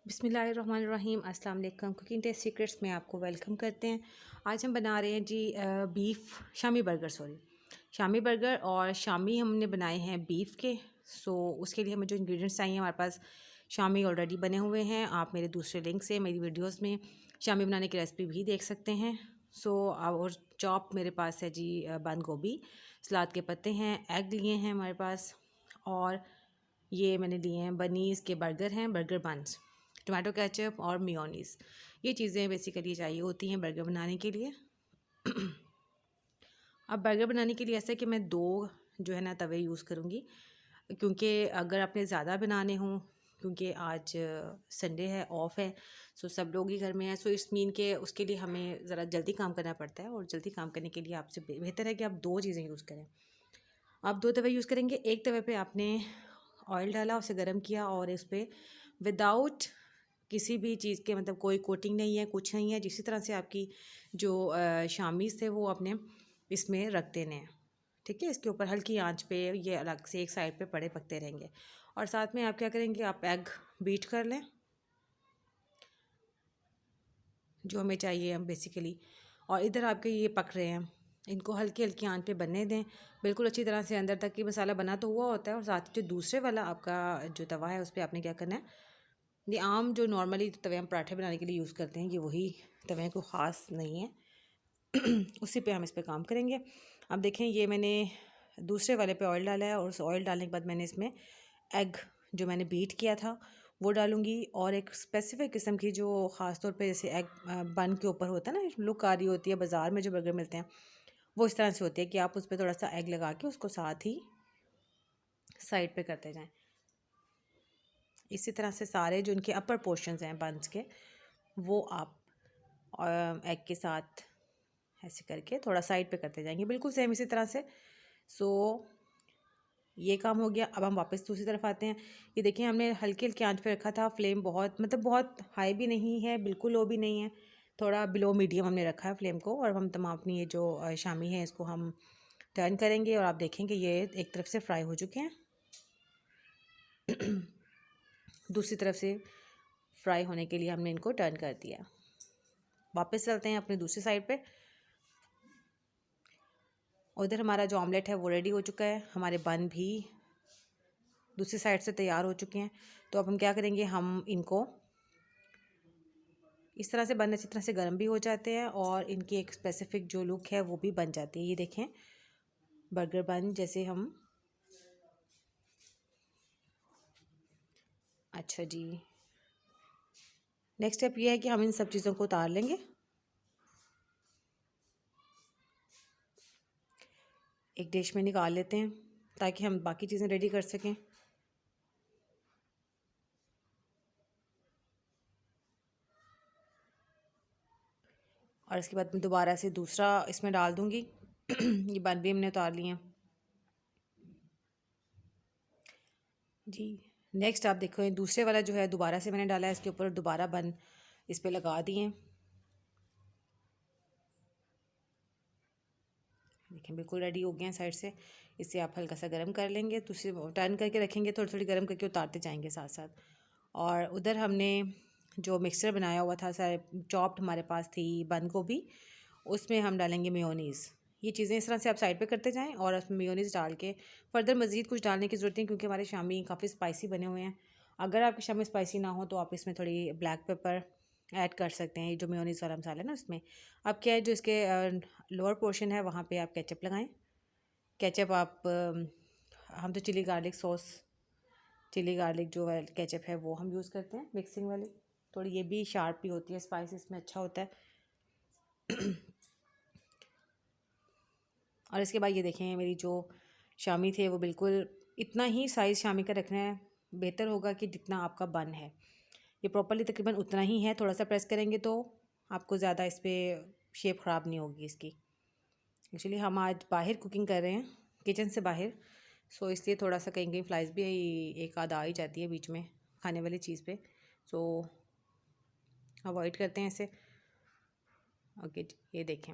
बिस्मिल्लाहिर्रहमानिर्रहीम। अस्सलाम वालेकुम। कुकिंग टेस्ट सीक्रेट्स में आपको वेलकम करते हैं। आज हम बना रहे हैं जी शामी बर्गर। शामी बर्गर और शामी हमने बनाए हैं बीफ के। उसके लिए हमें जो इंग्रेडिएंट्स चाहिए, हमारे पास शामी ऑलरेडी बने हुए हैं। आप मेरे दूसरे लिंक से मेरी वीडियोस में शामी बनाने की रेसिपी भी देख सकते हैं। और चॉप मेरे पास है जी बंद गोभी, सलाद के पत्ते हैं, एग लिए हैं हमारे पास, और ये मैंने लिए हैं बनीज़ के बर्गर हैं, बर्गर बन्स, टोमेटो केचप और मेयोनीज़। ये चीज़ें बेसिकली चाहिए होती हैं बर्गर बनाने के लिए। अब बर्गर बनाने के लिए ऐसा है कि मैं 2 जो है ना तवे यूज़ करूँगी, क्योंकि अगर आपने ज़्यादा बनाने हों, क्योंकि आज संडे है, ऑफ़ है, सब लोग ही घर में हैं। इट्स मीन के उसके लिए हमें ज़रा जल्दी काम करना पड़ता है, और जल्दी काम करने के लिए आपसे बेहतर है कि आप 2 चीज़ें यूज़ करें। आप 2 तवे यूज़ करेंगे। एक तवे पे आपने ऑयल डाला, उसे गर्म किया, और इस पे विदाउट किसी भी चीज़ के, मतलब कोई कोटिंग नहीं है, कुछ नहीं है, जिसी तरह से आपकी जो शामीज़ थे वो आपने इसमें रख देने हैं। ठीक है, इसके ऊपर हल्की आंच पे ये अलग से एक साइड पे पड़े पकते रहेंगे। और साथ में आप क्या करेंगे, आप एग बीट कर लें जो हमें चाहिए हम बेसिकली। और इधर आपके ये पक रहे हैं, इनको हल्की हल्की आंच पे बनने दें, बिल्कुल अच्छी तरह से अंदर तक कि मसाला बना तो हुआ होता है। और साथ जो दूसरे वाला आपका जो तवा है, उस पर आपने क्या करना है, ये आम जो नॉर्मली तवे हम पराठे बनाने के लिए यूज़ करते हैं, ये वही तवे हैं, कोई ख़ास नहीं है। उसी पे हम इस पे काम करेंगे। अब देखें, ये मैंने दूसरे वाले पे ऑयल डाला है, और उस ऑयल डालने के बाद मैंने इसमें एग जो मैंने बीट किया था वो डालूँगी, और एक स्पेसिफ़िक किस्म की जो ख़ास तौर पे जैसे एग बन के ऊपर होता है ना, लुक आ रही होती है, बाज़ार में जो बर्गर मिलते हैं वो इस तरह से होती है कि आप उस पर थोड़ा सा एग लगा के उसको साथ ही साइड पे करते जाएं। इसी तरह से सारे जो उनके अपर पोर्शंस हैं बंस के, वो आप एग के साथ ऐसे करके थोड़ा साइड पे करते जाएंगे, बिल्कुल सेम इसी तरह से। सो ये काम हो गया। अब हम वापस दूसरी तरफ आते हैं। ये देखिए, हमने हल्की हल्की आंच पे रखा था। फ्लेम बहुत हाई भी नहीं है, बिल्कुल लो भी नहीं है, थोड़ा बिलो मीडियम हमने रखा है फ्लेम को। और हम तमाम अपनी ये जो शामी है इसको हम टर्न करेंगे, और आप देखेंगे ये एक तरफ से फ्राई हो चुके हैं। दूसरी तरफ से फ्राई होने के लिए हमने इनको टर्न कर दिया। वापस चलते हैं अपनी दूसरी साइड पे। उधर हमारा जो ऑमलेट है वो रेडी हो चुका है, हमारे बन भी दूसरी साइड से तैयार हो चुके हैं। तो अब हम क्या करेंगे, हम इनको इस तरह से बन अच्छी तरह से गर्म भी हो जाते हैं, और इनकी एक स्पेसिफिक जो लुक है वो भी बन जाती है। ये देखें, बर्गर बन जैसे हम, अच्छा जी, नेक्स्ट स्टेप ये है कि हम इन सब चीज़ों को उतार लेंगे। एक डिश में निकाल लेते हैं ताकि हम बाकी चीज़ें रेडी कर सकें। और इसके बाद मैं दोबारा से दूसरा इसमें डाल दूँगी। ये बन भी हमने उतार लिए हैं जी। नेक्स्ट आप देखो, ये दूसरे वाला जो है दोबारा से मैंने डाला है, इसके ऊपर दोबारा बन इस पर लगा दिए। देखें, बिल्कुल रेडी हो गए हैं साइड से। इसे आप हल्का सा गर्म कर लेंगे, तो इसे टर्न करके रखेंगे, थोड़ी थोड़ी गर्म करके उतारते जाएंगे साथ साथ। और उधर हमने जो मिक्सचर बनाया हुआ था, सारे चॉप्ड हमारे पास थी बंद गोभी, उसमें हम डालेंगे मेयोनीज़। ये चीज़ें इस तरह से आप साइड पे करते जाएं, और उसमें मेयोनीज़ डाल के फर्दर मज़ीद कुछ डालने की ज़रूरत नहीं, क्योंकि हमारे शामी काफ़ी स्पाइसी बने हुए हैं। अगर आपके शामी स्पाइसी ना हो तो आप इसमें थोड़ी ब्लैक पेपर ऐड कर सकते हैं। ये जो मेयोनीज़ वाला मसाला है ना, उसमें अब क्या है, जो इसके लोअर पोर्शन है वहाँ पे आप केचप लगाएं। केचप आप हम तो चिली गार्लिक जो है केचप है वो हम यूज़ करते हैं, मिक्सिंग वाली। थोड़ी ये भी शार्प भी होती है, स्पाइस इसमें अच्छा होता है। और इसके बाद ये देखें, मेरी जो शामी थे वो बिल्कुल इतना ही साइज़ शामी का रखना है, बेहतर होगा कि जितना आपका बन है ये प्रॉपर्ली तकरीबन उतना ही है। थोड़ा सा प्रेस करेंगे तो आपको ज़्यादा इस पर शेप ख़राब नहीं होगी इसकी। एक्चुअली हम आज बाहर कुकिंग कर रहे हैं, किचन से बाहर, इसलिए थोड़ा सा कहीं कहीं फ्लाइज भी एक आध आ ही जाती है बीच में खाने वाली चीज़ पे। अवॉइड करते हैं इसे। ओके, ये देखें,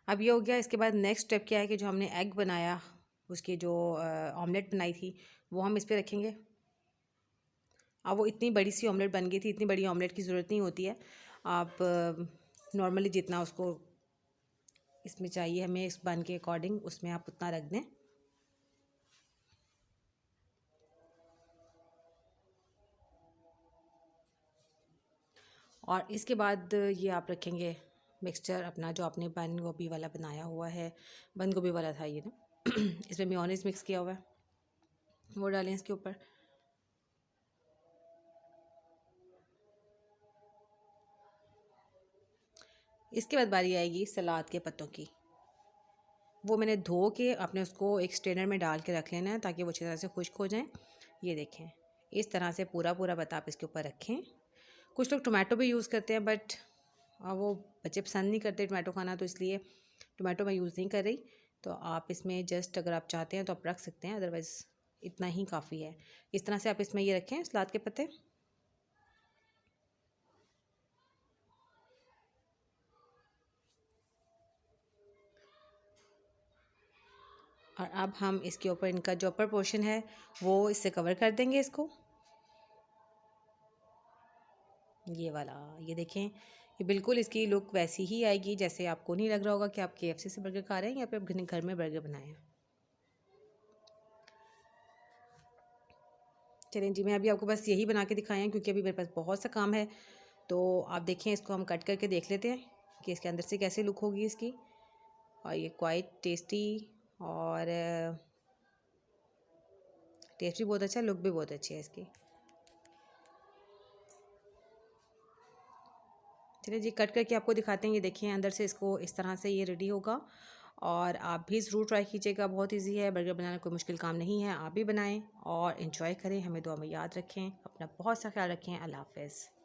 अब ये हो गया। इसके बाद नेक्स्ट स्टेप क्या है कि जो हमने एग बनाया उसकी जो ऑमलेट बनाई थी वो हम इस पर रखेंगे। अब वो इतनी बड़ी सी ऑमलेट बन गई थी, इतनी बड़ी ऑमलेट की ज़रूरत नहीं होती है। आप नॉर्मली जितना उसको इसमें चाहिए हमें इस बन के अकॉर्डिंग उसमें आप उतना रख दें। और इसके बाद ये आप रखेंगे मिक्सचर अपना जो आपने बंद गोभी वाला बनाया हुआ है, बंद गोभी वाला था ये ना इसमें मेयोनेज़ मिक्स किया हुआ है, वो डालें इसके ऊपर। इसके बाद बारी आएगी सलाद के पत्तों की। वो मैंने धो के अपने उसको एक स्ट्रेनर में डाल के रख लेना है ताकि वो अच्छी तरह से खुश्क हो जाएं। ये देखें, इस तरह से पूरा पूरा पत्ता आप इसके ऊपर रखें। कुछ लोग टोमेटो भी यूज़ करते हैं, बट वो बच्चे पसंद नहीं करते टोमेटो खाना, तो इसलिए टोमेटो मैं यूज़ नहीं कर रही। तो आप इसमें जस्ट अगर आप चाहते हैं तो आप रख सकते हैं, अदरवाइज़ इतना ही काफ़ी है। इस तरह से आप इसमें ये रखें सलाद के पत्ते। और अब हम इसके ऊपर इनका जो अपर पोर्शन है वो इससे कवर कर देंगे इसको। ये वाला, ये देखें, ये बिल्कुल इसकी लुक वैसी ही आएगी जैसे आपको नहीं लग रहा होगा कि आप KFC से बर्गर खा रहे हैं या फिर आप घर में बर्गर बनाए हैं। चलें जी, मैं अभी आपको बस यही बना के दिखाया है क्योंकि अभी मेरे पास बहुत सा काम है। तो आप देखें, इसको हम कट करके देख लेते हैं कि इसके अंदर से कैसे लुक होगी इसकी। और ये क्वाइट टेस्टी और टेस्ट भी बहुत अच्छा, लुक भी बहुत अच्छी है इसकी। चलिए जी, कट करके आपको दिखाते हैं। ये देखिए अंदर से इसको इस तरह से ये रेडी होगा। और आप भी ज़रूर ट्राई कीजिएगा, बहुत इजी है, बर्गर बनाना कोई मुश्किल काम नहीं है। आप भी बनाएं और इन्जॉय करें, हमें दुआ में याद रखें, अपना बहुत सा ख्याल रखें। अल्लाह हाफ़िज़।